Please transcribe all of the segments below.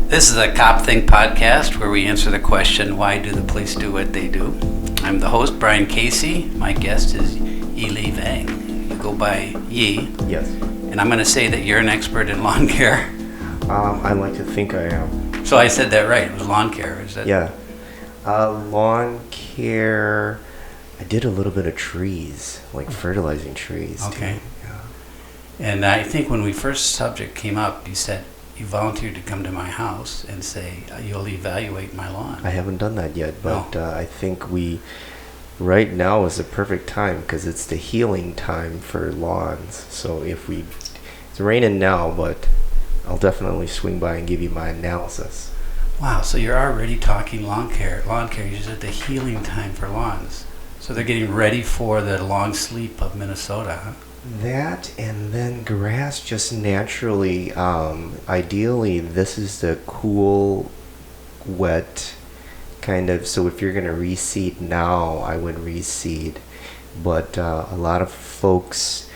This is a CopThink podcast where we answer the question, why do the police do what they do? I'm the host, Brian Casey. My guest is Yileng. You go by Yi. Yes. And I'm going to say that you're an expert in lawn care. I like to think I am. So I said that right. It was lawn care. Is that? Yeah. Lawn care. I did a little bit of trees, like fertilizing trees. Okay. Too. Yeah. And I think when we first subject came up, you said you volunteered to come to my house and say you'll evaluate my lawn. I haven't done that yet, but No. I think right now is the perfect time because it's the healing time for lawns. So it's raining now, but I'll definitely swing by and give you my analysis. Wow, so you're already talking lawn care. You said the healing time for lawns. So they're getting ready for the long sleep of Minnesota, huh? That and then grass just naturally, ideally this is the cool, wet kind of, so if you're going to reseed now, I would reseed. But a lot of folks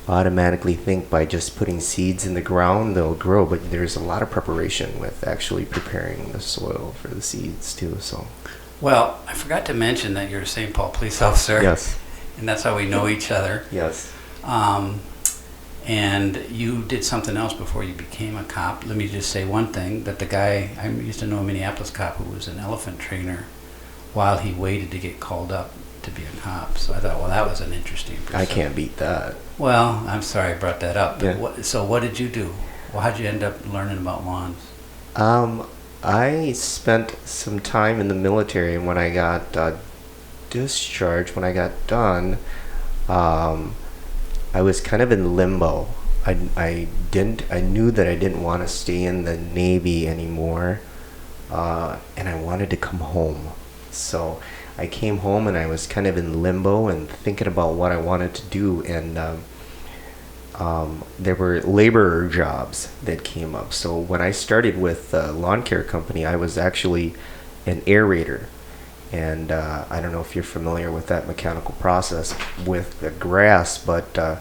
automatically think by just putting seeds in the ground they'll grow, but there's a lot of preparation with actually preparing the soil for the seeds too. So Well, I forgot to mention that you're a St. Paul police officer. yes. And that's how we know each other. Yes. And you did something else before you became a cop. Let me just say one thing, that the guy, I used to know a Minneapolis cop who was an elephant trainer while he waited to get called up to be a cop. So I thought, well, that was an interesting pursuit. I can't beat that. Well, I'm sorry I brought that up. But Yeah. so what did you do? Well, how'd you end up learning about lawns? I spent some time in the military, and when I got discharged, when I got done, I was kind of in limbo. I knew that I didn't want to stay in the Navy anymore, and I wanted to come home. So I came home and I was kind of in limbo and thinking about what I wanted to do, and there were laborer jobs that came up. So when I started with the lawn care company, I was actually an aerator. And I don't know if you're familiar with that mechanical process with the grass, but a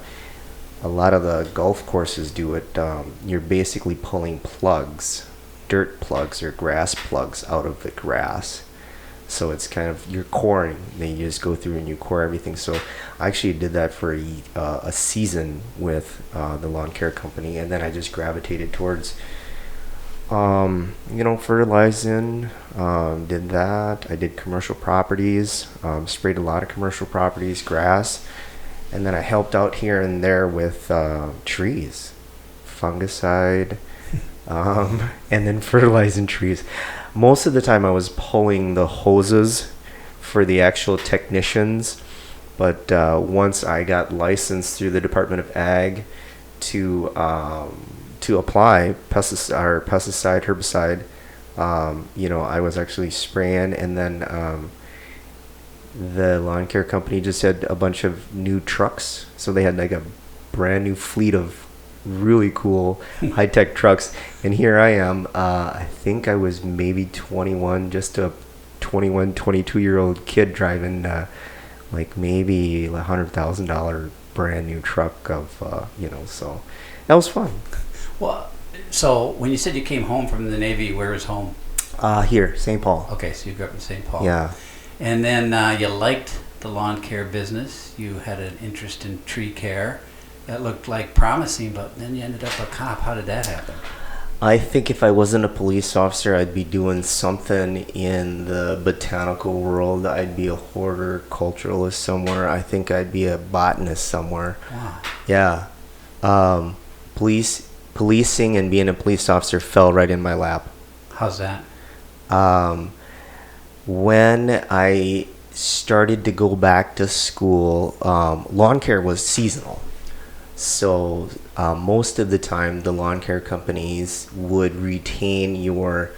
lot of the golf courses do it. You're basically pulling plugs, dirt plugs or grass plugs out of the grass. So it's kind of, you're coring. Then you just go through and you core everything. So I actually did that for a season with the lawn care company, and then I just gravitated towards fertilizing, did that. I did commercial properties, sprayed a lot of commercial properties, grass, and then I helped out here and there with trees, fungicide, and then fertilizing trees. Most of the time I was pulling the hoses for the actual technicians, but once I got licensed through the Department of Ag to apply pesticide, herbicide, I was actually spraying, and then the lawn care company just had a bunch of new trucks. So they had like a brand new fleet of really cool high-tech trucks. And here I am, I think I was maybe 21, just a 21, 22-year-old kid driving like maybe a $100,000 brand new truck of, so that was fun. Well, so when you said you came home from the Navy, where was home? Here, St. Paul. Okay, so you grew up in St. Paul. Yeah. And then you liked the lawn care business. You had an interest in tree care. That looked like promising, but then you ended up a cop. How did that happen? I think if I wasn't a police officer, I'd be doing something in the botanical world. I'd be a horticulturalist somewhere. I think I'd be a botanist somewhere. Wow. Yeah. Policing and being a police officer fell right in my lap. How's that? When I started to go back to school, lawn care was seasonal. So most of the time, the lawn care companies would retain the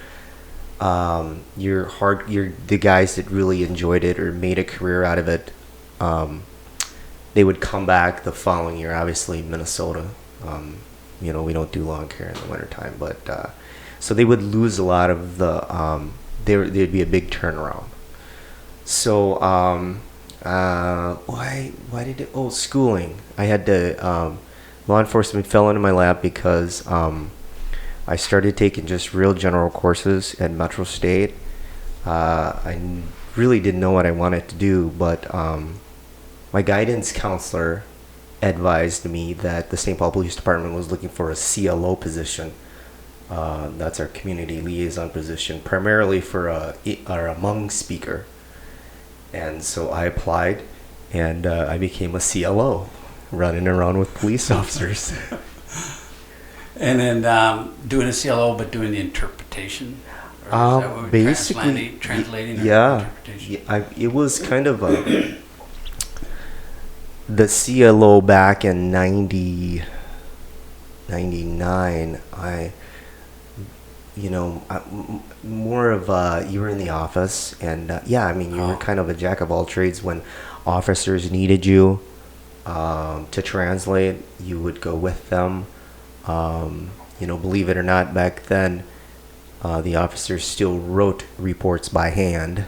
guys that really enjoyed it or made a career out of it. They would come back the following year. Obviously, Minnesota, we don't do lawn care in the wintertime, but so they would lose a lot of the. There'd be a big turnaround. So why did it? Oh, schooling. I had to. Law enforcement fell into my lap because I I started taking just real general courses at Metro State. Really didn't know what I wanted to do, but my guidance counselor advised me that the St. Paul Police Department was looking for a CLO position. That's our community liaison position, primarily for a Hmong speaker. And so I applied, and I became a CLO, running around with police officers. And then doing a CLO, but doing the interpretation? Or is that what we're Basically, translating yeah. interpretation? It was kind of the CLO back in 99. More of you were in the office, and you were kind of a jack of all trades. When officers needed you to translate, you would go with them. Believe it or not, back then the officers still wrote reports by hand,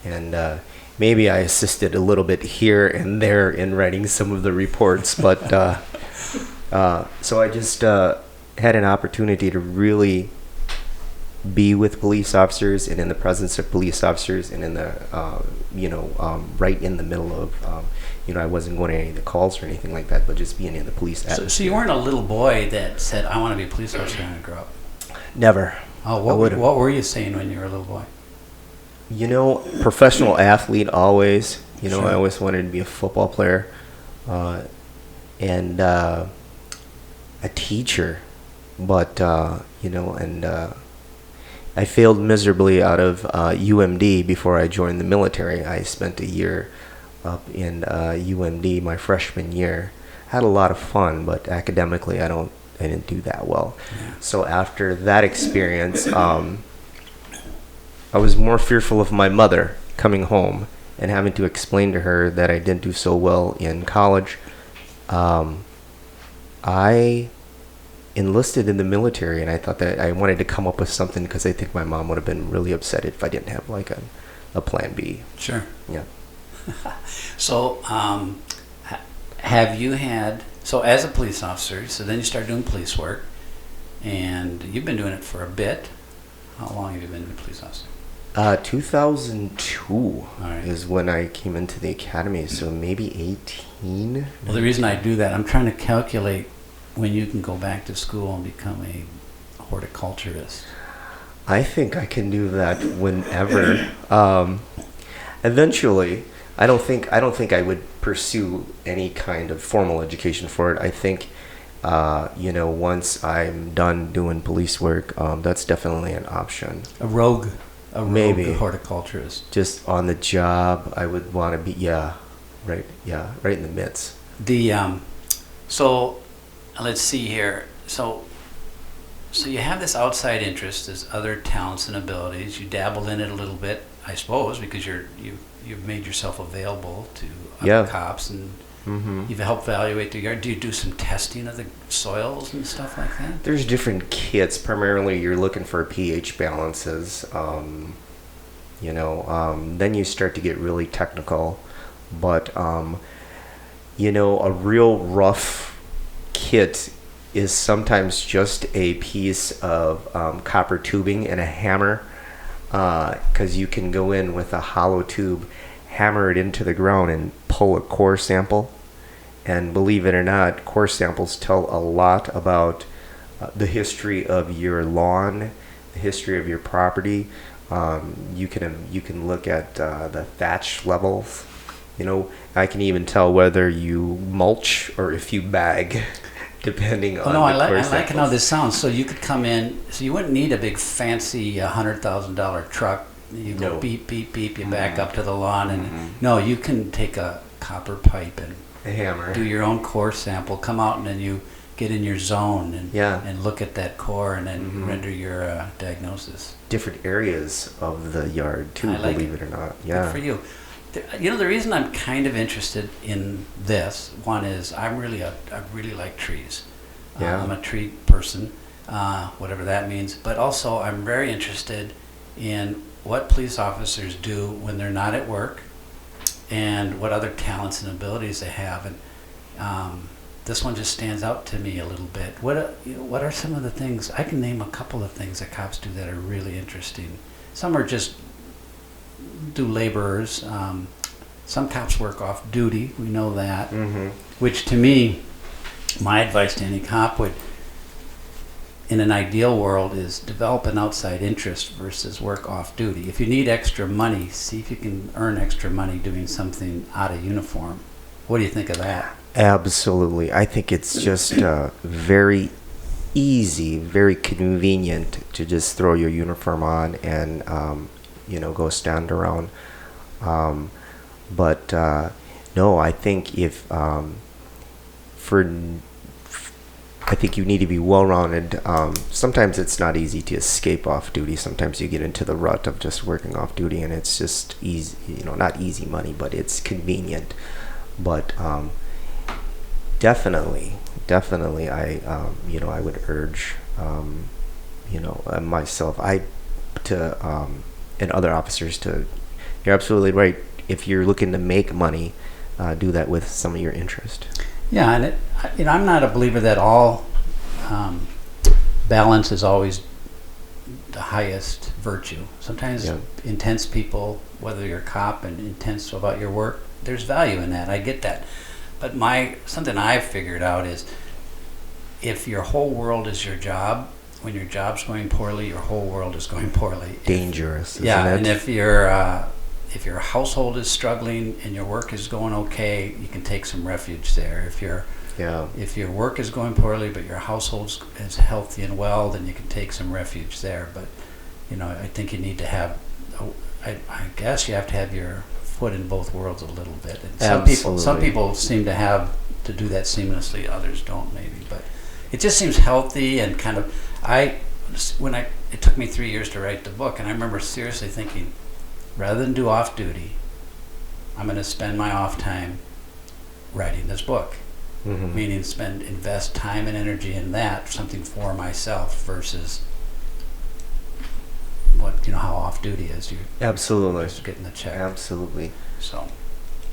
and maybe I assisted a little bit here and there in writing some of the reports, but so I just had an opportunity to really be with police officers and in the presence of police officers, and in the right in the middle of I wasn't going to any of the calls or anything like that, but just being in the police atmosphere. So you weren't a little boy that said, I want to be a police officer when I grow up? Never. Oh, what were you saying when you were a little boy? Professional athlete always. Sure. I always wanted to be a football player, and a teacher, but I failed miserably out of UMD before I joined the military. I spent a year up in UMD my freshman year. Had a lot of fun, but academically I didn't do that well. Yeah. So after that experience, I was more fearful of my mother coming home and having to explain to her that I didn't do so well in college. I enlisted in the military, and I thought that I wanted to come up with something, because I think my mom would have been really upset if I didn't have like a plan B. Sure. Yeah. So have you had, so as a police officer, so then you started doing police work, and you've been doing it for a bit. How long have you been a police officer? 2002 right. is when I came into the academy, so maybe 18. Well, the reason I do that, I'm trying to calculate when you can go back to school and become a horticulturist. I think I can do that whenever. Eventually, I don't think I would pursue any kind of formal education for it. I think, once I'm done doing police work, that's definitely an option. A rogue Maybe horticulturist. Just on the job, I would want to be right in the midst. So let's see here. So you have this outside interest, there's other talents and abilities. You dabble in it a little bit, I suppose, because you've made yourself available to other cops, and you've helped evaluate the yard. Do you do some testing of the soils and stuff like that? There's different kits. Primarily, you're looking for pH balances. Then you start to get really technical. But, a real rough kit is sometimes just a piece of copper tubing and a hammer, because you can go in with a hollow tube, hammer it into the ground, and pull a core sample. And believe it or not, core samples tell a lot about the history of your lawn, the history of your property. You can look at the thatch levels. I can even tell whether you mulch or if you bag, depending on the core samples. I like how this sounds. So you could come in, so you wouldn't need a big fancy $100,000 truck. You go beep, beep, beep, you back up to the lawn, and no, you can take a copper pipe and a hammer, do your own core sample, come out, and then you get in your zone and look at that core, and then render your diagnosis. Different areas of the yard too, believe it or not. Yeah. Good for you. The reason I'm kind of interested in this one is I really like trees. Yeah. I'm a tree person, whatever that means. But also I'm very interested in what police officers do when they're not at work, and what other talents and abilities they have. And this one just stands out to me a little bit. What are some of the things? I can name a couple of things that cops do that are really interesting. Some are just do laborers. Some cops work off duty. We know that. Mm-hmm. Which to me, my advice to any cop would, in an ideal world, is develop an outside interest versus work off duty. If you need extra money, see if you can earn extra money doing something out of uniform. What do you think of that? Absolutely. I think it's just very easy, very convenient to just throw your uniform on and, go stand around. But no, I think I think you need to be well-rounded. Sometimes it's not easy to escape off duty. Sometimes you get into the rut of just working off duty, and it's just easy, not easy money, but it's convenient. But definitely, I would urge, myself, and other officers to. You're absolutely right. If you're looking to make money, do that with some of your interest. Yeah, and I'm not a believer that all balance is always the highest virtue. Sometimes intense people, whether you're a cop and intense about your work, there's value in that. I get that. But something I've figured out is if your whole world is your job, when your job's going poorly, your whole world is going poorly. Dangerous, isn't it? And if your household is struggling and your work is going okay, you can take some refuge there. If your work is going poorly but your household is healthy and well, then you can take some refuge there. But I think you need to have. I guess you have to have your foot in both worlds a little bit. And some people seem to have to do that seamlessly. Others don't, maybe. But it just seems healthy and kind of. It took me 3 years to write the book, and I remember seriously thinking, rather than do off duty, I'm going to spend my off time writing this book. Mm-hmm. Meaning invest time and energy in that, something for myself versus how off duty is. Absolutely. Just getting the check. Absolutely. So.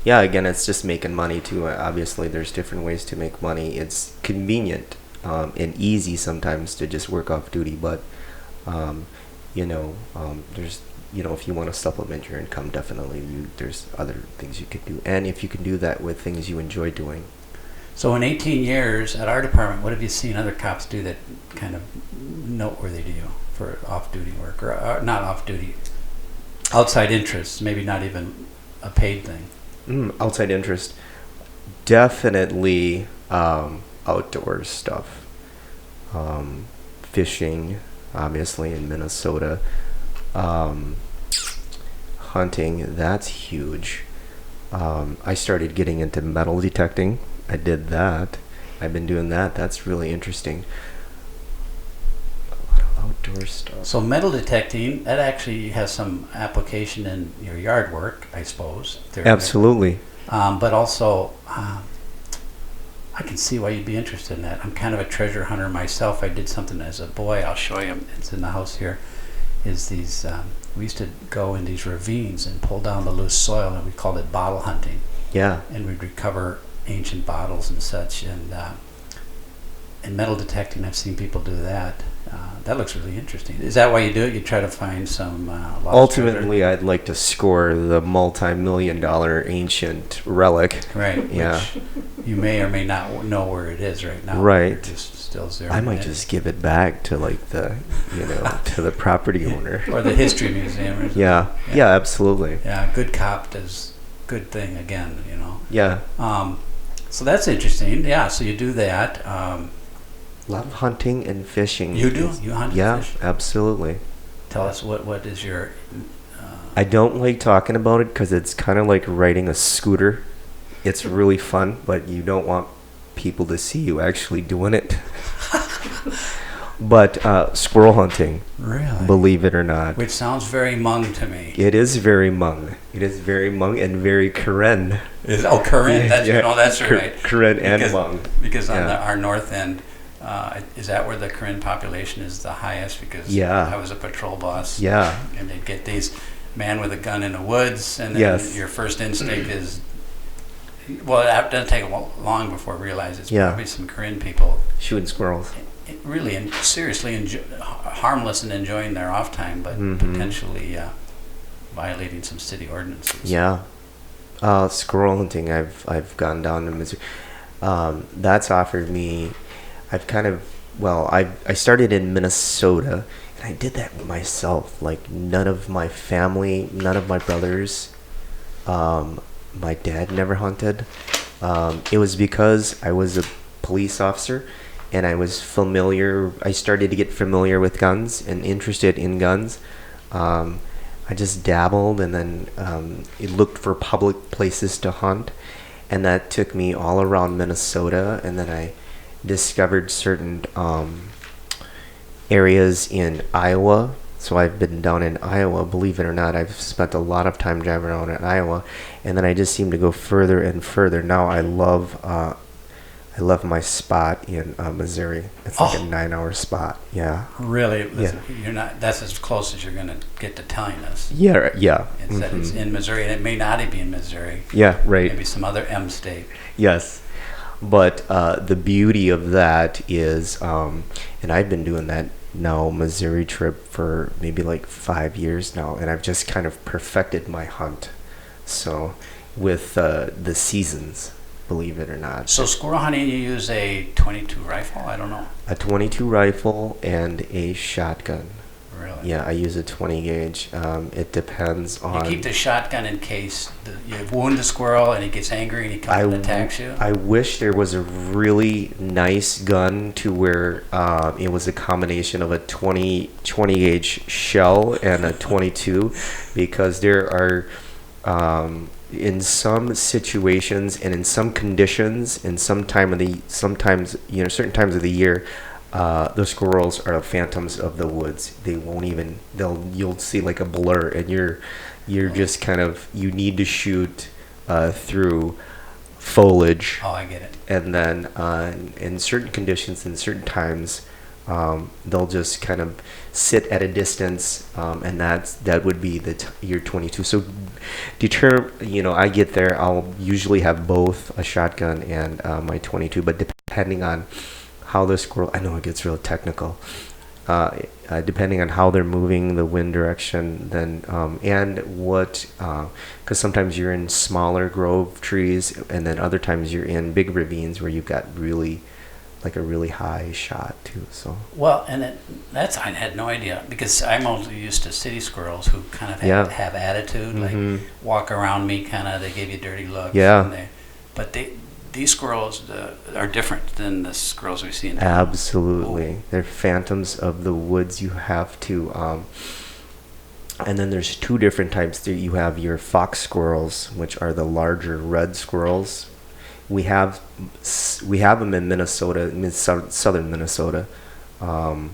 Yeah, again, it's just making money too. Obviously, there's different ways to make money. It's convenient and easy sometimes to just work off duty, but there's if you want to supplement your income, definitely there's other things you could do, and if you can do that with things you enjoy doing. So in 18 years at our department, what have you seen other cops do that kind of noteworthy to you for off-duty work, or not off-duty, outside interests, maybe not even a paid thing? Outside interest, definitely outdoor stuff. Fishing, obviously, in Minnesota. Hunting, that's huge. I started getting into metal detecting. I did that. I've been doing that. That's really interesting. A lot of outdoor stuff. So metal detecting, that actually has some application in your yard work, I suppose. Absolutely. But also, I can see why you'd be interested in that. I'm kind of a treasure hunter myself. I did something as a boy. I'll show you. It's in the house here. We used to go in these ravines and pull down the loose soil, and we called it bottle hunting. Yeah. And we'd recover ancient bottles and such. And metal detecting, I've seen people do that. That looks really interesting. Is that why you do it? You try to find some lost Ultimately, treasure? I'd like to score the multi-million-dollar ancient relic. Right. Yeah. Which you may or may not know where it is right now. Right. You're just still zeroing I might just give it back to to the property owner. Or the history museum. Or Yeah, absolutely. Yeah, good cop does good thing again, Yeah. So that's interesting. Yeah, so you do that. Love hunting and fishing. You do? You hunt and fish? Yeah, absolutely. Tell us what is your... I don't like talking about it because it's kind of like riding a scooter. It's really fun, but you don't want people to see you actually doing it. But squirrel hunting. Really? Believe it or not. Which sounds very Hmong to me. It is very Hmong. It is very Hmong and very Karen. Karen. That's right. Karen and Hmong. Because on our north end, is that where the Karen population is the highest? Because I was a patrol boss. Yeah. And they'd get these man with a gun in the woods, and then your first instinct is, Well, it doesn't take long before I realize it's Yeah. probably some Korean people Shooting squirrels. really and seriously harmless and enjoying their off time, but Mhm. potentially violating some city ordinances. Yeah. Squirrel hunting. I've gone down to Missouri. That's offered me. I've kind of I started in Minnesota, and I did that myself. Like none of my family, none of my brothers, my dad never hunted. It was because I was a police officer, and I was familiar. I started to get familiar with guns and interested in guns. I just dabbled, and then looked for public places to hunt, and that took me all around Minnesota, and then I discovered certain areas in Iowa. So I've been down in Iowa, believe it or not. I've spent a lot of time driving around in Iowa, and then I just seem to go further and further. Now I love my spot in Missouri. It's like a 9-hour spot. Yeah. Really? Yeah. You're not. That's as close as you're going to get to telling us. Yeah. Yeah. It's that it's in Missouri, and it may not be in Missouri. Yeah. Right. Maybe some other M state. Yes. But the beauty of that is, and I've been doing that now, Missouri trip for maybe like 5 years now, and I've just kind of perfected my hunt. So with the seasons, believe it or not. So squirrel hunting, you use a 22 rifle? I don't know. A 22 rifle and a shotgun. Really? Yeah, I use a 20 gauge. It depends on. You keep the shotgun in case you wound the squirrel and he gets angry and he comes and attacks you? I wish there was a really nice gun to where it was a combination of a 20 gauge shell and a 22, because there are in some situations and in some conditions in certain times of the year, the squirrels are phantoms of the woods. They won't even. You'll see like a blur, and you're just kind of. You need to shoot through foliage. Oh, I get it. And then in certain conditions, in certain times, they'll just kind of sit at a distance, and that would be your 22. So, I get there. I'll usually have both a shotgun and my 22, but depending on how the squirrel, I know it gets real technical, depending on how they're moving, the wind direction, then and what, because sometimes you're in smaller grove trees, and then other times you're in big ravines where you've got really high shot too. So well, and I had no idea, because I'm mostly used to city squirrels who kind of have attitude, like walk around me, kind of they give you dirty looks. Yeah. But these squirrels are different than the squirrels we see in town. Absolutely. They're phantoms of the woods. You have to, and then there's two different types. You have your fox squirrels, which are the larger red squirrels. We have them in Minnesota, southern Minnesota, and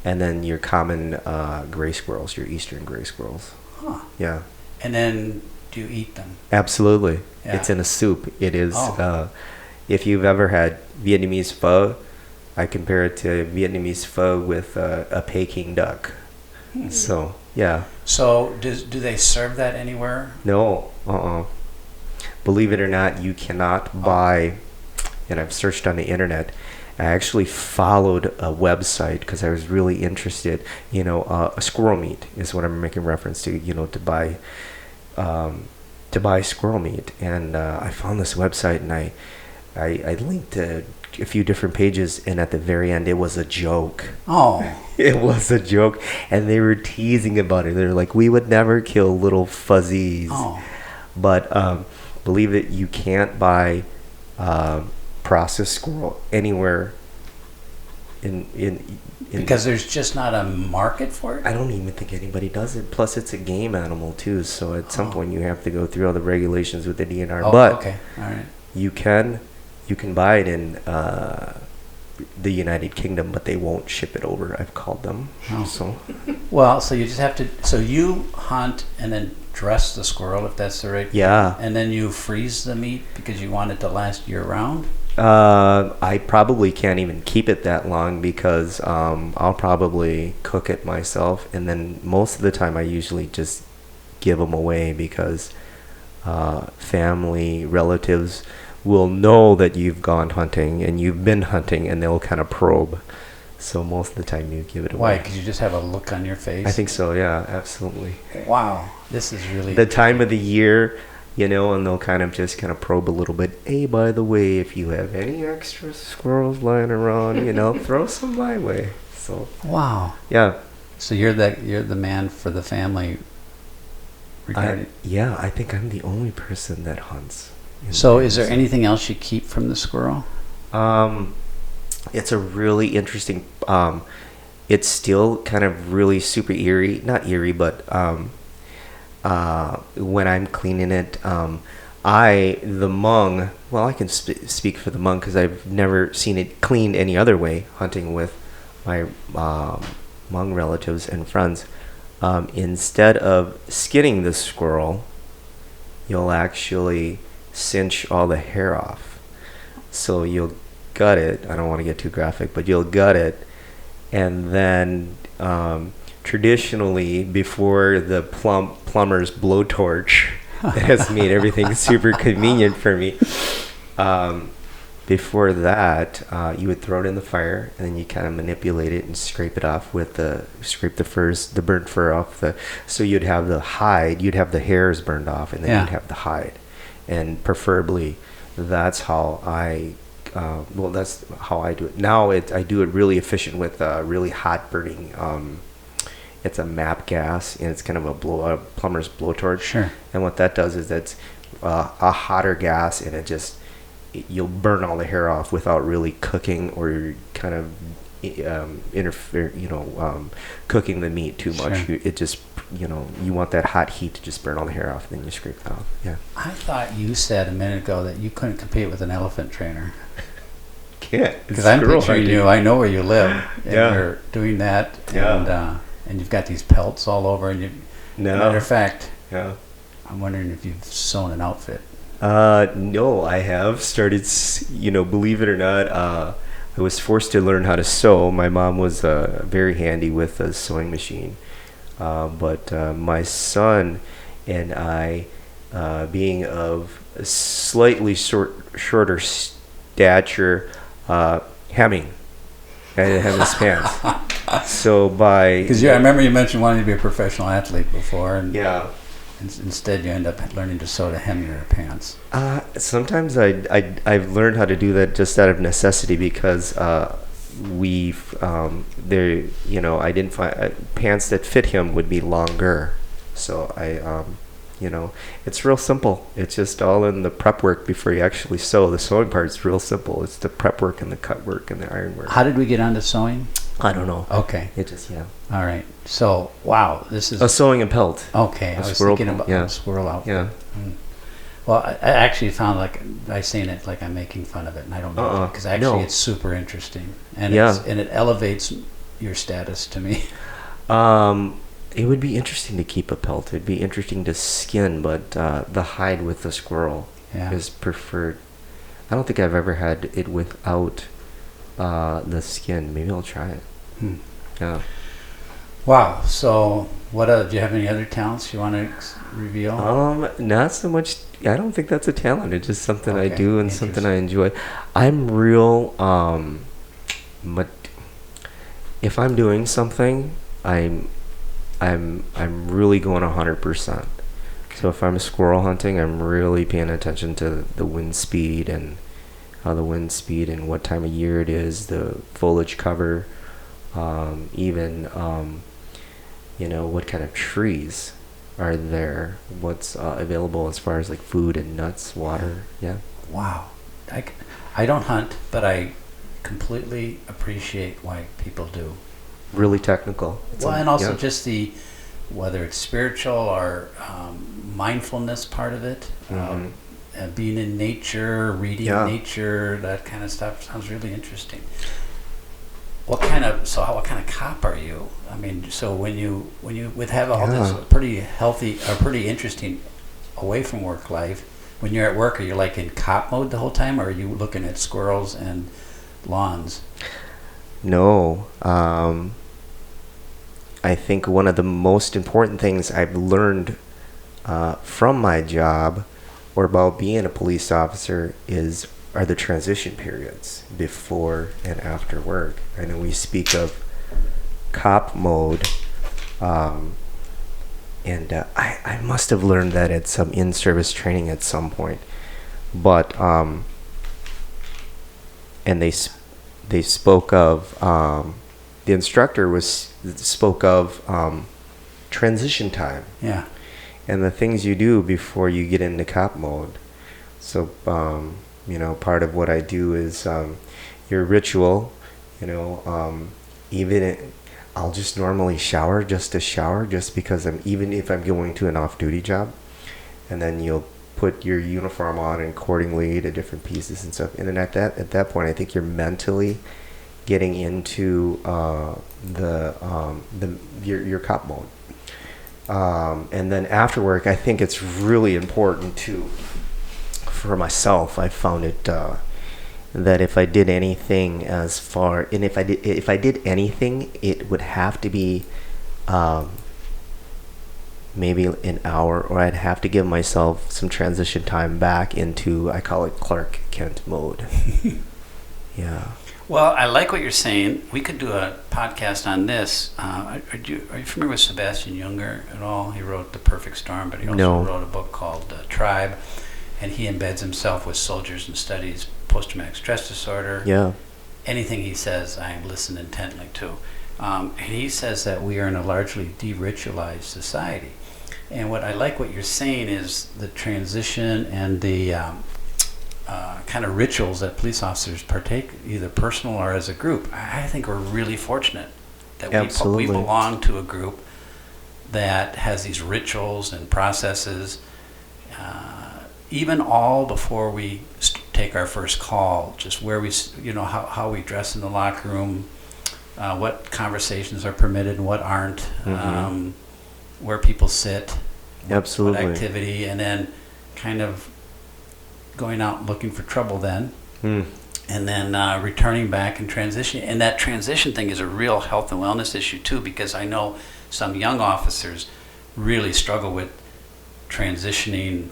then your common gray squirrels, your eastern gray squirrels. Huh. Yeah. And then do you eat them? Absolutely. Yeah. It's in a soup. It is. If you've ever had Vietnamese pho, I compare it to Vietnamese pho with a Peking duck. So yeah. So do they serve that anywhere? No. Believe it or not, you cannot buy. And I've searched on the internet. I actually followed a website because I was really interested. A squirrel meat is what I'm making reference to. To buy squirrel meat, and I found this website, and I linked to a few different pages, and at the very end it was a joke. Oh. It was a joke, and they were teasing about it. They're like, we would never kill little fuzzies. Oh. But believe it, you can't buy processed squirrel anywhere in because there's just not a market for it? I don't even think anybody does it. Plus, it's a game animal, too. So at some point, you have to go through all the regulations with the DNR. But okay. All right. You can buy it in the United Kingdom, but they won't ship it over. I've called them. Oh. So. Well, so you just have to... So you hunt and then dress the squirrel, if that's the right... Yeah. And then you freeze the meat because you want it to last year-round? I probably can't even keep it that long because I'll probably cook it myself, and then most of the time I usually just give them away because family, relatives will know that you've gone hunting and you've been hunting, and they'll kind of probe. So most of the time you give it away. Why? Because you just have a look on your face? I think so, yeah, absolutely. Wow. This is really... The time of the year, you know, and they'll kind of probe a little bit. Hey, by the way, if you have any extra squirrels lying around, you know, throw some my way. So... Wow. Yeah. So you're the man for the family regarding... I think I'm the only person that hunts. So is there anything else you keep from the squirrel? It's a really interesting, it's still kind of really super eerie, not eerie, but when I'm cleaning it, the mung, well, I can speak for the mung because I've never seen it cleaned any other way, hunting with my mung relatives and friends. Instead of skinning the squirrel, you'll actually cinch all the hair off. So you'll gut it. I don't want to get too graphic, but you'll gut it, and then traditionally, before the plumber's blowtorch that has made everything super convenient for me, before that, you would throw it in the fire, and then you kind of manipulate it and scrape it off with scrape the burnt fur off so you'd have the hide, you'd have the hairs burned off, and then you'd have the hide, and preferably that's how that's how I do it. Now I do it really efficient with really hot burning. It's a MAP gas, and it's kind of a plumber's blowtorch. Sure. And what that does is that's a hotter gas, and you'll burn all the hair off without really cooking or kind of cooking the meat too much. Sure. It just, you want that hot heat to just burn all the hair off, and then you scrape it off. Yeah. I thought you said a minute ago that you couldn't compete with an elephant trainer. Can't. Because I'm picturing you. I know where you live, and you're doing that, and you've got these pelts all over. And matter of fact, I'm wondering if you've sewn an outfit. No, I have started. Believe it or not, I was forced to learn how to sew. My mom was very handy with a sewing machine, but my son and I, being of a slightly shorter stature, hemming. I didn't have his pants. So because I remember you mentioned wanting to be a professional athlete before, and instead you end up learning to sew to hem your pants. Sometimes I've learned how to do that just out of necessity, because I didn't find pants that fit him would be longer, so it's real simple. It's just all in the prep work before you actually sew. The sewing part's real simple. It's the prep work and the cut work and the iron work. How did we get onto sewing? I don't know. Okay. It just, All right. So, wow, this is... A sewing and pelt. Okay. I was thinking about a squirrel outfit. Yeah. Well, I actually found by saying it like I'm making fun of it, and I don't know, because actually it's super interesting, and it elevates your status to me. It would be interesting to keep a pelt. It'd be interesting to skin, but the hide with the squirrel is preferred. I don't think I've ever had it without the skin. Maybe I'll try it. Yeah. Wow. So, do you have any other talents you want to reveal? Not so much. I don't think that's a talent. It's just something I do and something I enjoy. I'm real. But if I'm doing something, I'm really going 100%. So if I'm squirrel hunting, I'm really paying attention to the wind speed and how the wind speed and what time of year it is, the foliage cover, even what kind of trees are there, what's available as far as like food and nuts, water. Yeah. Wow. I don't hunt, but I completely appreciate why people do. Really technical. And also just whether it's spiritual or mindfulness part of it, being in nature, reading nature, that kind of stuff sounds really interesting. What kind of cop are you? I mean, so when you would have all this pretty healthy or pretty interesting away from work life, when you're at work, are you like in cop mode the whole time, or are you looking at squirrels and lawns? No. I think one of the most important things I've learned from my job or about being a police officer are the transition periods before and after work. I know we speak of cop mode, and I must have learned that at some in-service training at some point, but and they spoke of the instructor spoke of transition time. Yeah. And the things you do before you get into cop mode. So, part of what I do is your ritual, I'll just normally shower just because even if I'm going to an off-duty job, and then you'll put your uniform on accordingly to different pieces and stuff. And then at that point, I think you're mentally getting into your cop mode. And then after work, I think it's really important for myself. I found it that if I did anything if I did anything, it would have to be maybe an hour, or I'd have to give myself some transition time back into, I call it Clark Kent mode. Yeah. Well, I like what you're saying. We could do a podcast on this. Are you familiar with Sebastian Junger at all? He wrote The Perfect Storm, but he also wrote a book called Tribe, and he embeds himself with soldiers and studies post-traumatic stress disorder. Yeah. Anything he says, I listen intently to. And he says that we are in a largely de-ritualized society. And what you're saying is the transition and the kind of rituals that police officers partake, either personal or as a group. I think we're really fortunate that we belong to a group that has these rituals and processes, even all before we take our first call, just where we, how we dress in the locker room, what conversations are permitted and what aren't, where people sit, what activity, and then kind of going out looking for trouble then, and then returning back and transitioning. And that transition thing is a real health and wellness issue too, because I know some young officers really struggle with transitioning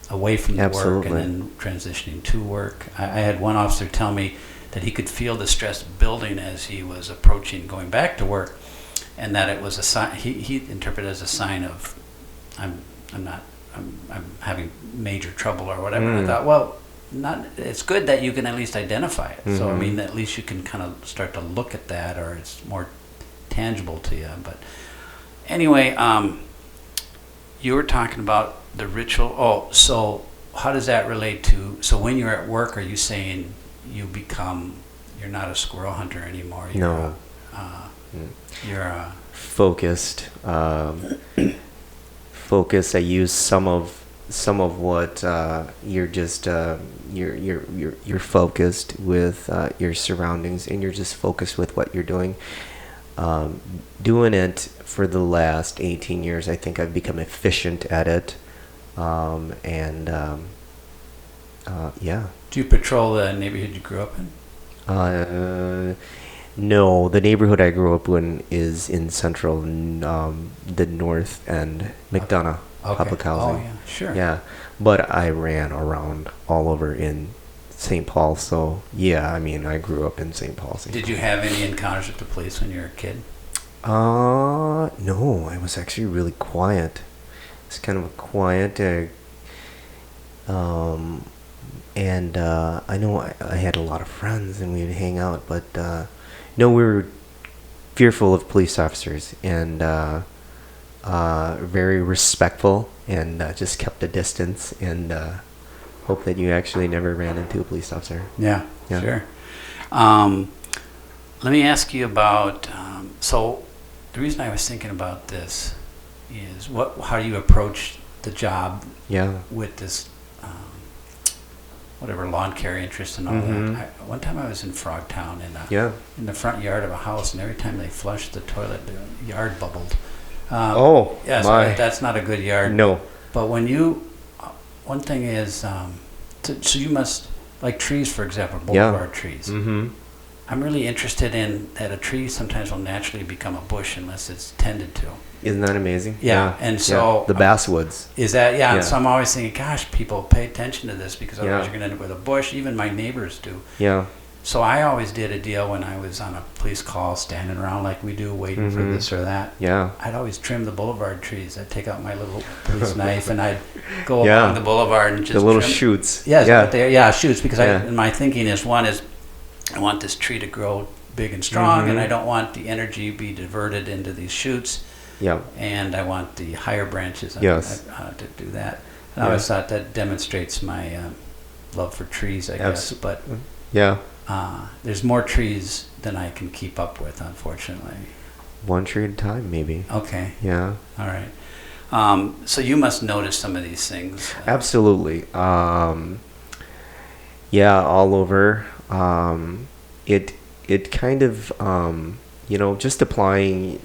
away from the work and then transitioning to work. I had one officer tell me that he could feel the stress building as he was approaching going back to work, and that it was a sign. He interpreted it as a sign of I'm having major trouble or whatever. And I thought, well, it's good that you can at least identify it. So I mean, at least you can kind of start to look at that, or it's more tangible to you. But anyway, you were talking about the ritual. Oh, so how does that relate to? So when you're at work, are you saying you're not a squirrel hunter anymore? You're focused. Focus. I use some of what you're just you're focused with your surroundings, and you're just focused with what you're doing. Doing it for the last 18 years, I think I've become efficient at it. Yeah. Do you patrol the neighborhood you grew up in? No, the neighborhood I grew up in is in central, the north end, McDonough, public housing. Oh, yeah, sure. Yeah, but I ran around all over in St. Paul, so yeah, I mean, I grew up in St. Paul. Did you have any encounters with the police when you were a kid? No, I was actually really quiet. It's kind of quiet, and I know I had a lot of friends and we'd hang out, but no, we were fearful of police officers and very respectful, and just kept a distance, and hope that you actually never ran into a police officer. Yeah. Sure. Let me ask you about, so the reason I was thinking about this is how you approach the job with this whatever lawn care interest and all that. One time I was in Frogtown in the front yard of a house, and every time they flushed the toilet, the yard bubbled. So that's not a good yard. No. But when one thing is, so you must, like trees, for example, boulevard trees. I'm really interested in that a tree sometimes will naturally become a bush unless it's tended to. Isn't that amazing? Yeah, and so the basswoods. Is that Yeah. And so I'm always thinking, gosh, people pay attention to this because otherwise Yeah. you're going to end up with a bush. Even my neighbors do. Yeah. So I always did a deal when I was on a police call, standing around like we do, waiting for this or that. Yeah. I'd always trim the boulevard trees. I'd take out my little police knife and I'd go Yeah. along the boulevard and just The little trim. shoots. Yes, Yeah. shoots. Because Yeah. my thinking is, one is, I want this tree to grow big and strong, and I don't want the energy be diverted into these shoots. Yeah. And I want the higher branches Yes. to do that. And I always thought that demonstrates my love for trees, I guess. But Yeah. there's more trees than I can keep up with, unfortunately. One tree at a time, maybe. Okay. Yeah. All right. So you must notice some of these things. Absolutely. Yeah, all over. It kind of, just applying,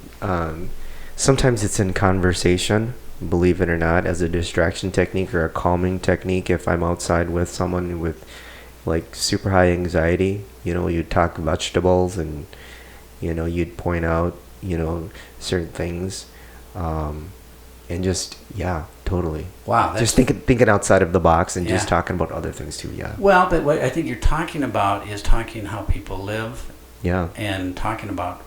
sometimes it's in conversation, believe it or not, as a distraction technique or a calming technique. If I'm outside with someone with like super high anxiety, you'd talk vegetables and, you'd point out, certain things, and just, yeah, totally. Wow. Just thinking outside of the box and just Yeah. talking about other things too. Yeah. Well, but what I think you're talking about is talking how people live Yeah. and talking about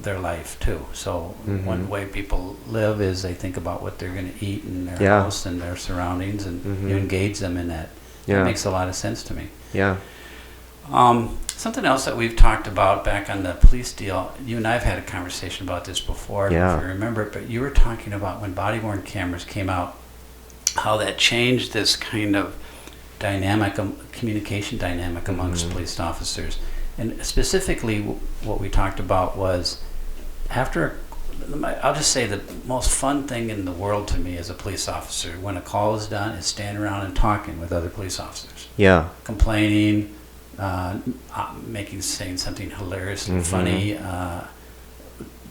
their life too. So Mhm. one way people live is they think about what they're going to eat in their Yeah. house and their surroundings, and Mhm. you engage them in that. Yeah. That makes a lot of sense to me. Yeah. Something else that we've talked about back on the police deal, you and I have had a conversation about this before, I don't know Yeah. if you remember it, but you were talking about when body-worn cameras came out, how that changed this kind of dynamic, communication dynamic amongst Mhm. police officers. And specifically, what we talked about was I'll just say the most fun thing in the world to me as a police officer, when a call is done, is standing around and talking with other police officers, Yeah. complaining, saying something hilarious and Mhm. funny,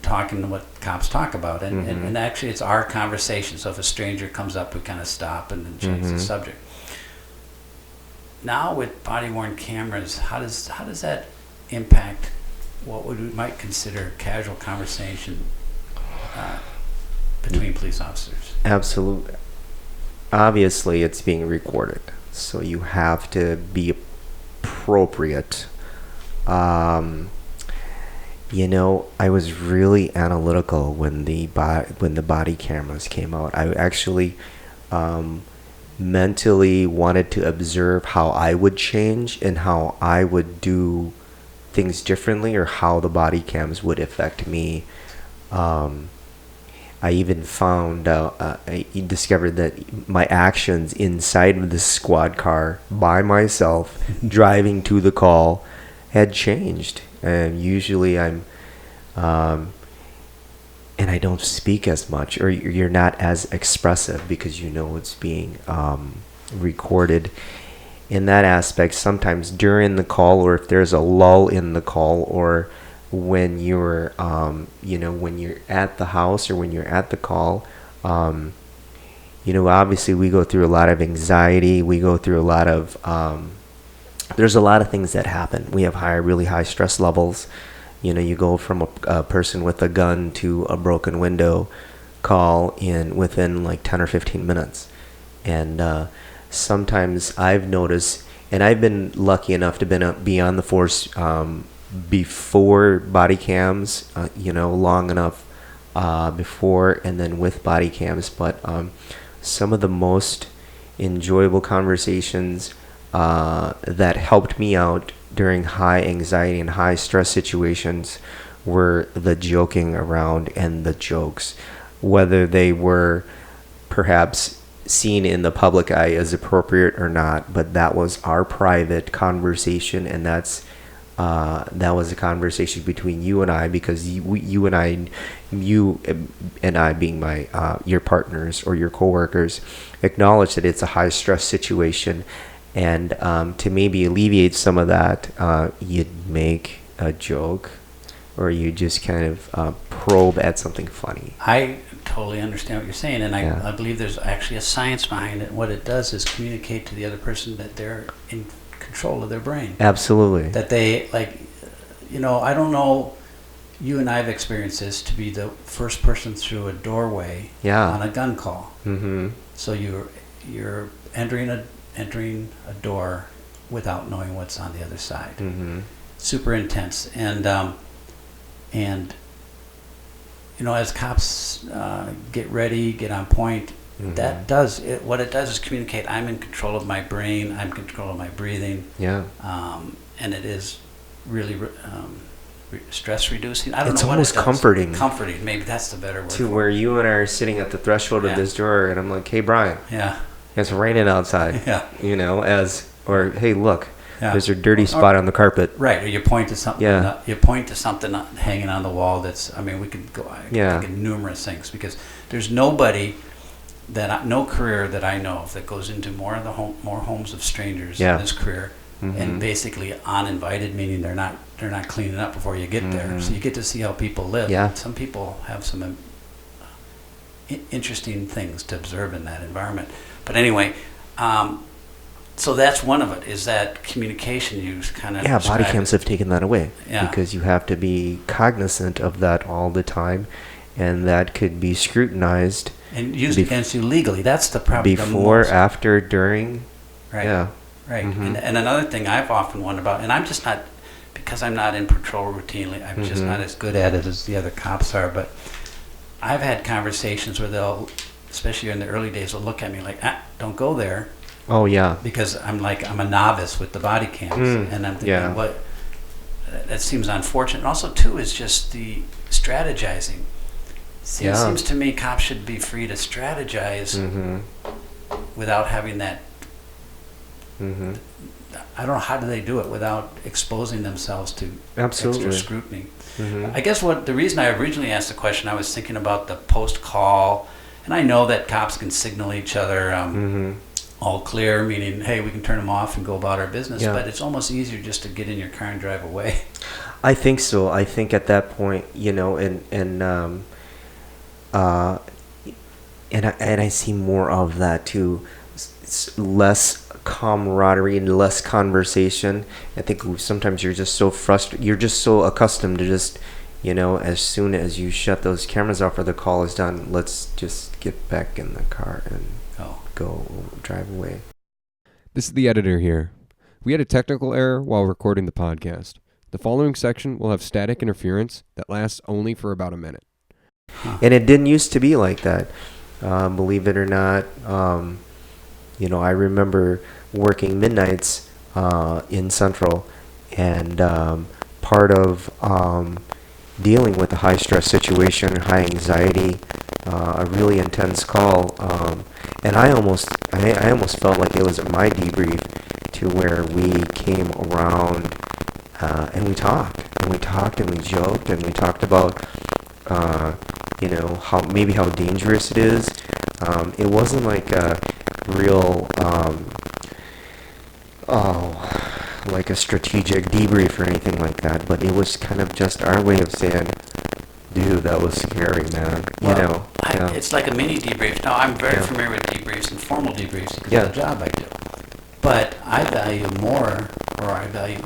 talking what cops talk about, and, Mhm. and actually it's our conversation. So if a stranger comes up, we kind of stop and then change the Mhm. subject. Now with body-worn cameras, how does that impact what we might consider casual conversation between police officers? Absolutely. Obviously, it's being recorded, so you have to be appropriate. I was really analytical when the body cameras came out. I actually mentally wanted to observe how I would change and how I would do things differently, or how the body cams would affect me. I even found out, I discovered that my actions inside of the squad car by myself, driving to the call, had changed. And usually and I don't speak as much, or you're not as expressive because it's being recorded. In that aspect, sometimes during the call, or if there's a lull in the call, or when you're when you're at the house or when you're at the call, obviously we go through a lot of anxiety, we go through a lot of there's a lot of things that happen. We have really high stress levels. You go from a person with a gun to a broken window call within like 10 or 15 minutes. And sometimes I've noticed, and I've been lucky enough to be on the force before body cams, long enough before and then with body cams. But some of the most enjoyable conversations that helped me out during high anxiety and high stress situations were the joking around and the jokes, whether they were perhaps seen in the public eye as appropriate or not. But that was our private conversation, and that was a conversation between you and I, because you and I being your partners or your coworkers, acknowledge that it's a high stress situation. And to maybe alleviate some of that, you'd make a joke, or you just kind of probe at something funny. I totally understand what you're saying, and Yeah. I believe there's actually a science behind it. What it does is communicate to the other person that they're in control of their brain. Absolutely. That they, I don't know, you and I have experienced this, to be the first person through a doorway on a gun call. Mm-hmm. So you're entering a door without knowing what's on the other side. Mm-hmm. Super intense. And as cops get ready, get on point, Mm-hmm. what it does is communicate. I'm in control of my brain. I'm in control of my breathing. Yeah. And it is really stress reducing. I don't It's know what almost it does. comforting. Comforting, maybe that's the better word. To where you and I are sitting at the threshold of this door, and I'm like, "Hey, Brian, Yeah. it's raining outside." Yeah. Or hey, look, Yeah. there's a dirty spot on the carpet. Right, or you point to something. Yeah. You point to something hanging on the wall. We could go. I Yeah. think of numerous things, because there's nobody no career that I know of that goes into more homes of strangers in this career, and basically uninvited, meaning they're not cleaning up before you get there. So you get to see how people live. Yeah. Some people have some interesting things to observe in that environment. But anyway. So that's one of it, is that communication you kind of... Yeah, body cams have taken that away. Yeah. Because you have to be cognizant of that all the time, and that could be scrutinized. And used against you legally. That's the problem. Before, after, during. Right. Yeah. Right. Mm-hmm. And another thing I've often wondered about, and I'm just not, because I'm not in patrol routinely, I'm just not as good at it as the other cops are, but I've had conversations where they'll, especially in the early days, will look at me like, don't go there. Oh, yeah. Because I'm a novice with the body cams, and I'm thinking, what? That seems unfortunate. And also, too, is just the strategizing. It seems to me cops should be free to strategize without having that. I don't know, how do they do it without exposing themselves to extra scrutiny? I guess the reason I originally asked the question, I was thinking about the post-call, and I know that cops can signal each other. All clear, meaning, hey, we can turn them off and go about our business. Yeah. But it's almost easier just to get in your car and drive away. I think so. I think at that point, and I see more of that too. It's less camaraderie and less conversation. I think sometimes you're just so frustrated. You're just so accustomed to just, as soon as you shut those cameras off or the call is done, let's just get back in the car and go drive away. This is the editor here. We had a technical error while recording the podcast. The following section will have static interference that lasts only for about a minute. And it didn't used to be like that. Believe it or not, I remember working midnights in Central, and part of dealing with a high-stress situation, high anxiety, a really intense call, and I almost felt like it was my debrief, to where we came around and we talked and we joked and we talked about how dangerous it is. It wasn't like a real like a strategic debrief or anything like that, but it was kind of just our way of saying, dude, that was scary, man. It's like a mini debrief. Now, I'm very familiar with debriefs and formal debriefs because of the job I do. But I value more, or I value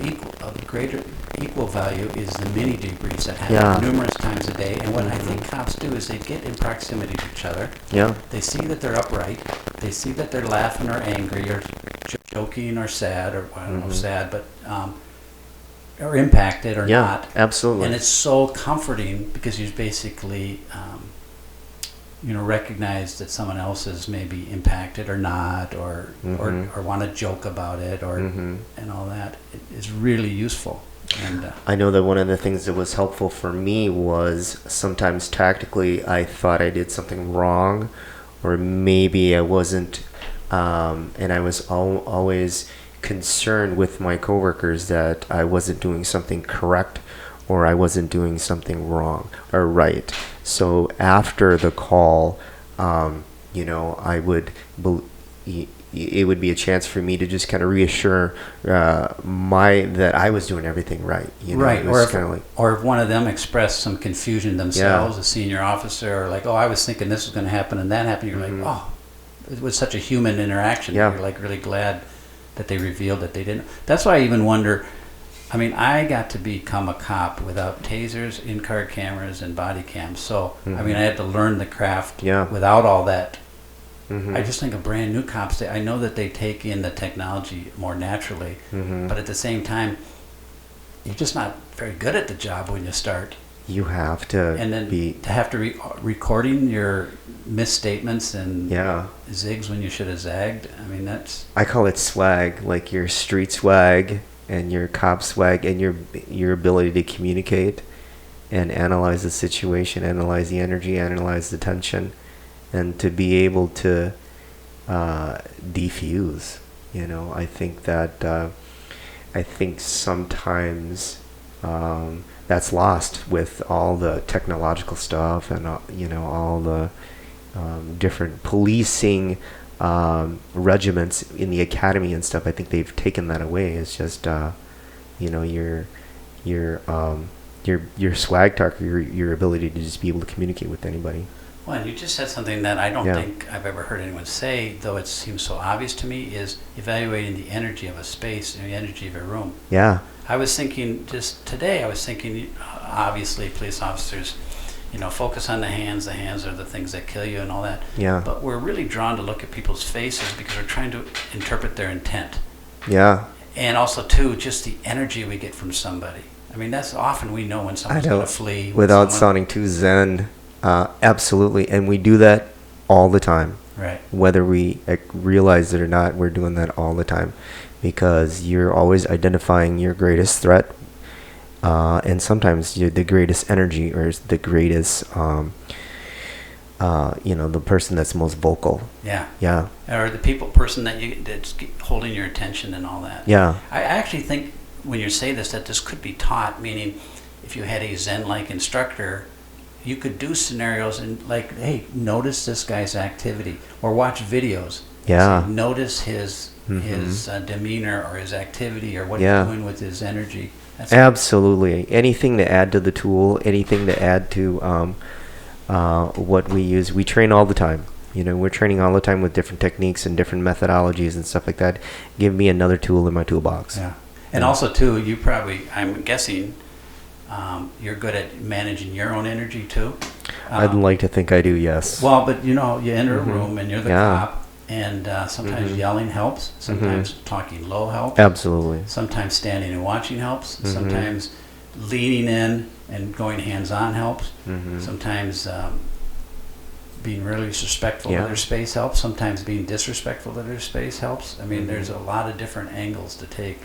equal value is the mini debriefs that happen numerous times a day. And what I think cops do is they get in proximity to each other. Yeah. They see that they're upright. They see that they're laughing or angry or joking or sad, or I don't know, sad, but or impacted or not. Yeah, absolutely. And it's so comforting because you basically, recognize that someone else is maybe impacted or not, or want to joke about it, or and all that. It is really useful. And I know that one of the things that was helpful for me was sometimes tactically I thought I did something wrong, or maybe I wasn't, and I was always concerned with my coworkers that I wasn't doing something correct, or I wasn't doing something wrong or right. So after the call, it would be a chance for me to just kind of reassure that I was doing everything right. Right, or if one of them expressed some confusion themselves, a senior officer, or like, I was thinking this was going to happen and that happened. You're like, it was such a human interaction. Yeah. You're like really glad that they revealed that they didn't. That's why I even wonder, I mean, I got to become a cop without tasers, in-car cameras, and body cams. So, I mean, I had to learn the craft without all that. I just think of brand new cops, I know that they take in the technology more naturally, but at the same time, you're just not very good at the job when you start. You have to and then to have to recording your misstatements and zigs when you should have zagged. I mean, that's... I call it swag, like your street swag and your cop swag and your ability to communicate and analyze the situation, analyze the energy, analyze the tension, and to be able to defuse. You know, I think that sometimes that's lost with all the technological stuff and all the different policing regiments in the academy and stuff. I think they've taken that away. It's just your swag talk, your ability to just be able to communicate with anybody. Well, and you just said something that I don't think I've ever heard anyone say, though it seems so obvious to me, is evaluating the energy of a space and the energy of a room. Yeah. I was thinking just today, obviously police officers, focus on the hands. The hands are the things that kill you and all that. Yeah. But we're really drawn to look at people's faces because we're trying to interpret their intent. Yeah. And also, too, just the energy we get from somebody. I mean, that's often we know when someone's going to flee. Without sounding too zen. Absolutely. And we do that all the time. Right. Whether we realize it or not, we're doing that all the time. Because you're always identifying your greatest threat. And sometimes you're the greatest energy or the greatest, the person that's most vocal. Yeah. Yeah. Or the person that's holding your attention and all that. Yeah. I actually think when you say this, that this could be taught, meaning if you had a Zen-like instructor, you could do scenarios and like, hey, notice this guy's activity, or watch videos. Yeah. Say, notice his demeanor or his activity or what he's doing with his energy. Absolutely. Anything to add to the tool, anything to add to what we use. We train all the time. We're training all the time with different techniques and different methodologies and stuff like that. Give me another tool in my toolbox. Yeah. And also, too, you probably, I'm guessing, you're good at managing your own energy, too. I'd like to think I do, yes. Well, but, you enter a room and you're the cop, and sometimes yelling helps. Sometimes talking low helps. Absolutely. Sometimes standing and watching helps. Sometimes leaning in and going hands-on helps. Sometimes being really respectful of their space helps. Sometimes being disrespectful to their space helps. I mean, there's a lot of different angles to take.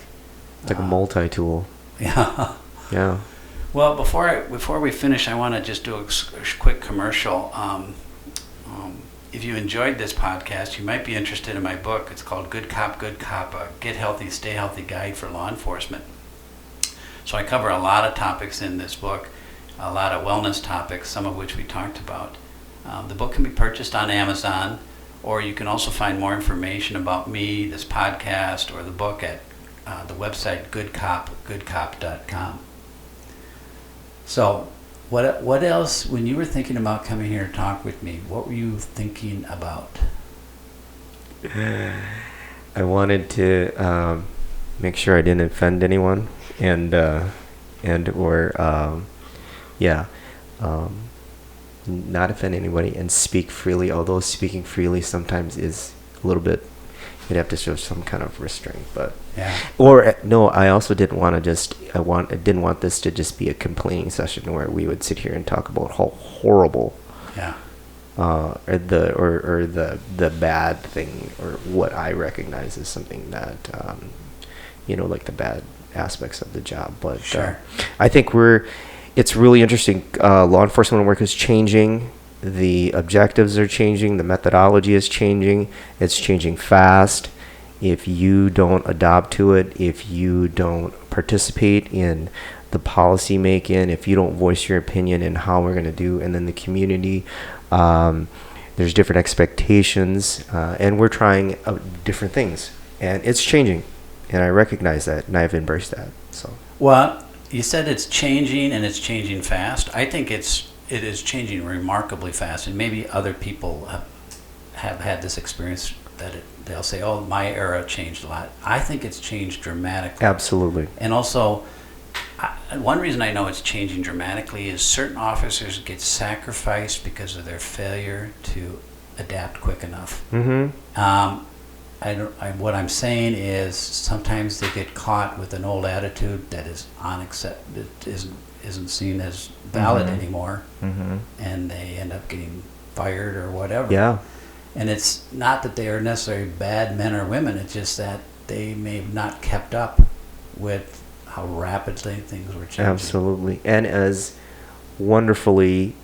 It's like a multi-tool. Yeah. Yeah. Well, before we finish, I want to just do a quick commercial. If you enjoyed this podcast, you might be interested in my book. It's called Good Cop, a Get Healthy, Stay Healthy Guide for Law Enforcement. So I cover a lot of topics in this book, a lot of wellness topics, some of which we talked about. The book can be purchased on Amazon, or you can also find more information about me, this podcast, or the book at the website goodcop.com. So, what else, when you were thinking about coming here to talk with me, what were you thinking about? I wanted to make sure I didn't offend anyone, not offend anybody, and speak freely. Although speaking freely sometimes is a little bit, you'd have to show some kind of restraint. But I also didn't want to I didn't want this to just be a complaining session where we would sit here and talk about how horrible, or the bad thing, or what I recognize as something that, like the bad aspects of the job. But I think it's really interesting. Law enforcement work is changing. The objectives are changing. The methodology is changing. It's changing fast. If you don't adopt to it, if you don't participate in the policy making, if you don't voice your opinion in how we're going to do, and then the community, there's different expectations, and we're trying different things, and it's changing, and I recognize that, and I've embraced that. So, well, you said it's changing, and it's changing fast. I think it is changing remarkably fast, and maybe other people have had this experience they'll say, "Oh, my era changed a lot." I think it's changed dramatically. Absolutely. And also, one reason I know it's changing dramatically is certain officers get sacrificed because of their failure to adapt quick enough. Mm-hmm. What I'm saying is sometimes they get caught with an old attitude that is isn't seen as valid anymore, and they end up getting fired or whatever. Yeah. And it's not that they are necessarily bad men or women. It's just that they may have not kept up with how rapidly things were changing. Absolutely. And as wonderfully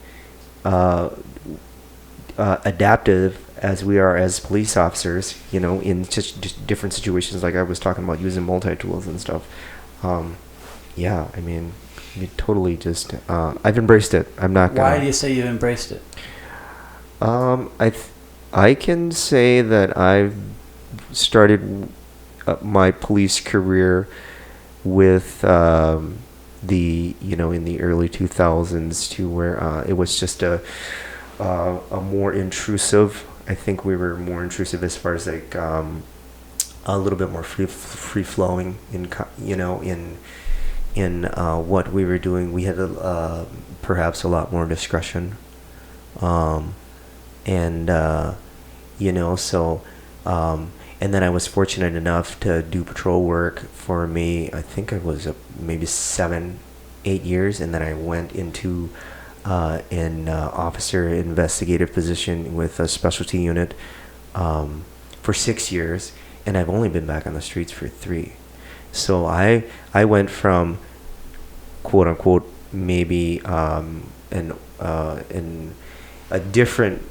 adaptive as we are as police officers, in just different situations, like I was talking about using multi-tools and stuff. Yeah, I mean, you totally just, I've embraced it. I'm not gonna. Why do you say you embraced it? I can say that I've started my police career with in the early 2000s to where it was just a more intrusive. I think we were more intrusive as far as like a little bit more free flowing in what we were doing. We had perhaps a lot more discretion, and then I was fortunate enough to do patrol work for me. I think I was maybe 7-8 years, and then I went into an officer investigative position with a specialty unit for 6 years, and I've only been back on the streets for 3. So I went from quote unquote maybe in a different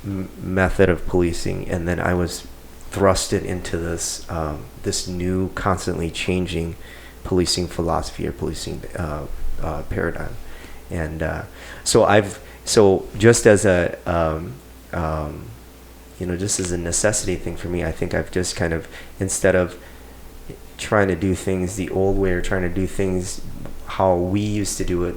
method of policing, and then I was thrusted into this this new, constantly changing policing philosophy or policing paradigm, and so just as a just as a necessity thing for me, I think I've just kind of, instead of trying to do things the old way or trying to do things how we used to do it,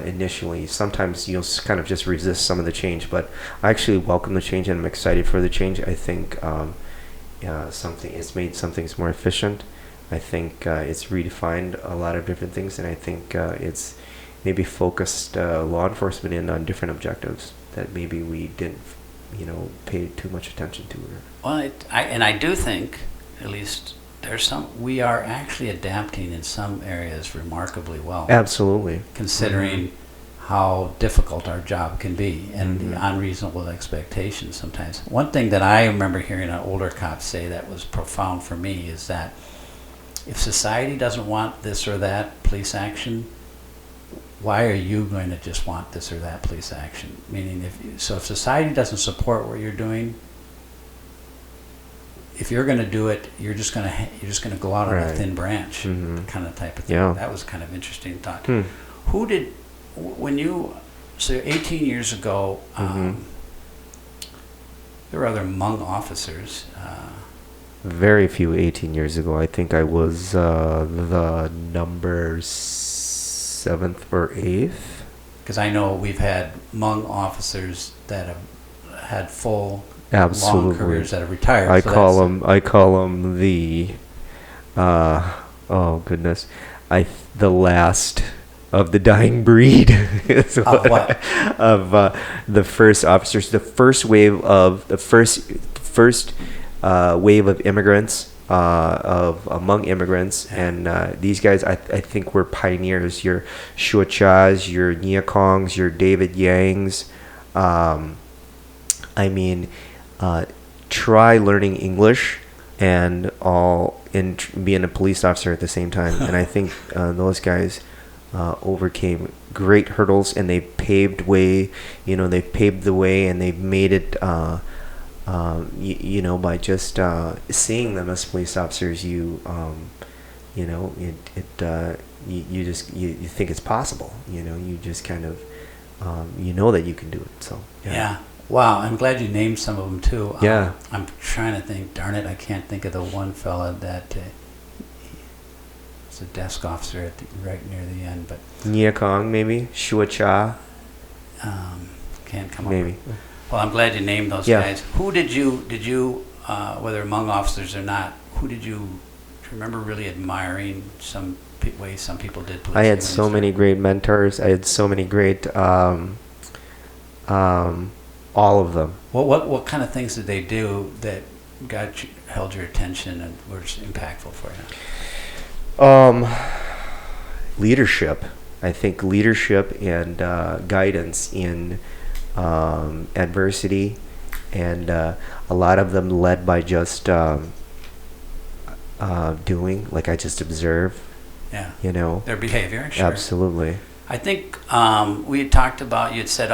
initially, sometimes you'll kind of just resist some of the change, but I actually welcome the change and I'm excited for the change. I think it's made some things more efficient. I think it's redefined a lot of different things, and I think it's maybe focused law enforcement in on different objectives that maybe we didn't pay too much attention to. Well, I do think, at least we are actually adapting in some areas remarkably well. Absolutely. Considering how difficult our job can be and the unreasonable expectations sometimes. One thing that I remember hearing an older cop say that was profound for me is that if society doesn't want this or that police action, why are you going to just want this or that police action? Meaning, if society doesn't support what you're doing, if you're going to do it, you're just going to go out on a thin branch, kind of type of thing. Yeah. That was kind of interesting thought. So 18 years ago, there were other Hmong officers. Very few 18 years ago. I think I was the number 7th or 8th. Because I know we've had Hmong officers that have had full Absolutely. long careers that have retired. I call them the the last of the dying breed. Of the first officers, the first wave of wave of immigrants, of Hmong immigrants, and these guys I think were pioneers. Your Shuachas, your Nyakongs, your David Yangs. Try learning English and being a police officer at the same time. And I think those guys overcame great hurdles, and they paved way. They paved the way, and they made it. By just seeing them as police officers, you think it's possible. You just kind of that you can do it. So yeah. Wow, I'm glad you named some of them too. Yeah. I'm trying to think. Darn it, I can't think of the one fella that was a desk officer right near the end. But Nyakong, maybe Shuacha. Can't come maybe. up. Well, I'm glad you named those Yeah. guys. Who did you, whether among officers or not, who did you, do you remember really admiring some ways some people did policing? I had when so you many started? great mentors. I had so many great, all of them. What kind of things did they do that held your attention and were impactful for you? Leadership. I think leadership and guidance in adversity, and a lot of them led by just doing, like I just observe, Yeah. you know. Their behavior, sure. Absolutely. I think we had talked about, you had said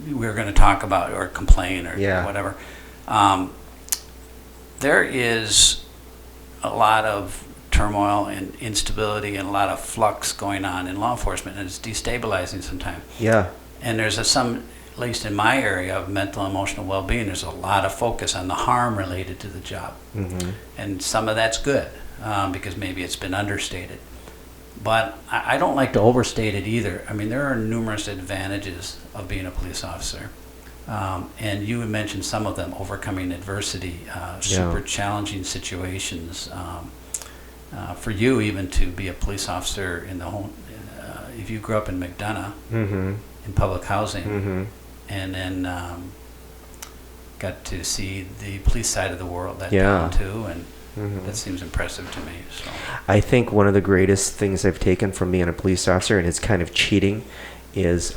we were going to talk about or complain or Yeah. whatever. There is a lot of turmoil and instability and a lot of flux going on in law enforcement, and it's destabilizing sometimes. Yeah. And there's at least in my area of mental and emotional well-being, there's a lot of focus on the harm related to the job. Mm-hmm. And some of that's good because maybe it's been understated. But I don't like to overstate it either. I mean, there are numerous advantages of being a police officer. And you had mentioned some of them: overcoming adversity, super challenging situations. For you, even to be a police officer in the home, if you grew up in McDonough, Mm-hmm. in public housing, Mm-hmm. and then got to see the police side of the world that Yeah. down too, and Mm-hmm. that seems impressive to me. So I think one of the greatest things I've taken from being a police officer, and it's kind of cheating, is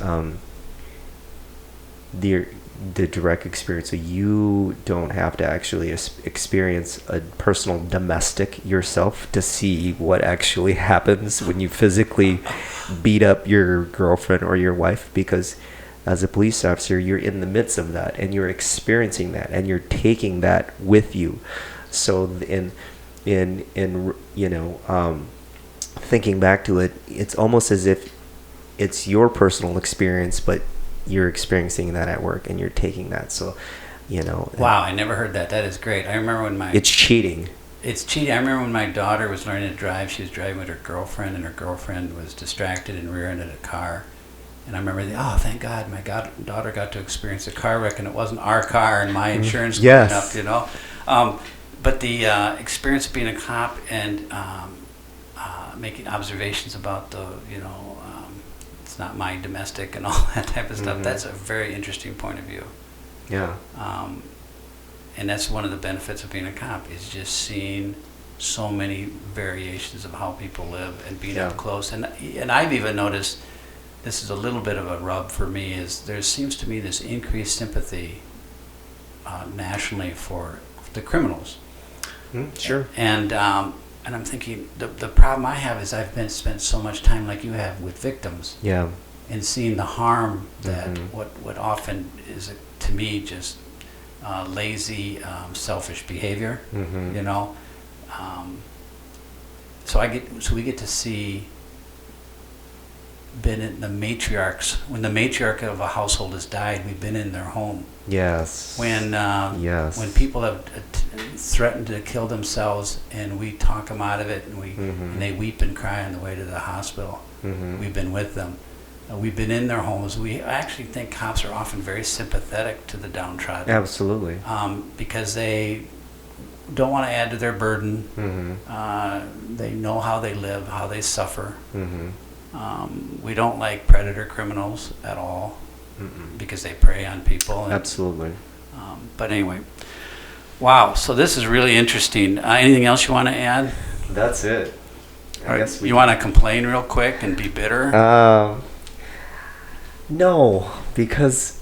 the direct experience. So you don't have to actually experience a personal domestic yourself to see what actually happens when you physically beat up your girlfriend or your wife, because as a police officer, you're in the midst of that and you're experiencing that and you're taking that with you. So in you know, thinking back to it, it's almost as if it's your personal experience, but you're experiencing that at work and you're taking that. So, you know. wow, I never heard that. That is great. I remember when It's cheating. It's cheating. I remember when my daughter was learning to drive. She was driving with her girlfriend, and her girlfriend was distracted and rear-ended a car. And I remember, thank God, my daughter got to experience a car wreck, and it wasn't our car, and my insurance Yes. going up, you know. But the experience of being a cop and making observations about the, you know, it's not my domestic and all that type of stuff. Mhm. That's a very interesting point of view. Yeah. And that's one of the benefits of being a cop, is just seeing so many variations of how people live and being Yeah. up close. And I've even noticed, this is a little bit of a rub for me, is there seems to me this increased sympathy nationally for the criminals. Sure. And I'm thinking, the problem I have is I've spent so much time, like you have, with victims, Yeah. and seeing the harm that Mhm. what often is, to me, just lazy, selfish behavior. Mm-hmm. You know, so we get to see, been in the matriarchs, when the matriarch of a household has died, we've been in their home. Yes. When people have threatened to kill themselves, and we talk them out of it, and and they weep and cry on the way to the hospital. Mm-hmm. We've been with them. We've been in their homes. We actually think cops are often very sympathetic to the downtrodden. Absolutely. Because they don't want to add to their burden. Mm-hmm. They know how they live, how they suffer. Mm-hmm. We don't like predator criminals at all, Mm-mm. because they prey on people. And, Absolutely. but anyway, wow. So this is really interesting. Anything else you want to add? That's it. I guess we you want to complain real quick and be bitter? No, because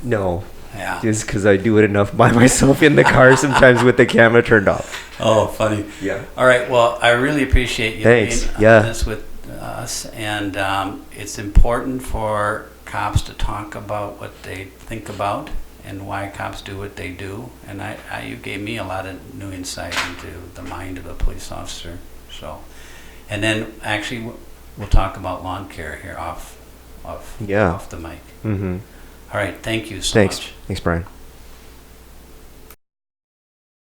no. Yeah. Just because I do it enough by myself in the car sometimes with the camera turned off. Oh, funny. Yeah. All right. Well, I really appreciate you Thanks. being Yeah. on this with us, and it's important for cops to talk about what they think about and why cops do what they do. And you gave me a lot of new insight into the mind of a police officer. So, and then actually we'll talk about lawn care here off Yeah. the mic. Mm-hmm. All right. Thank you so Thanks. much. Thanks, Brian.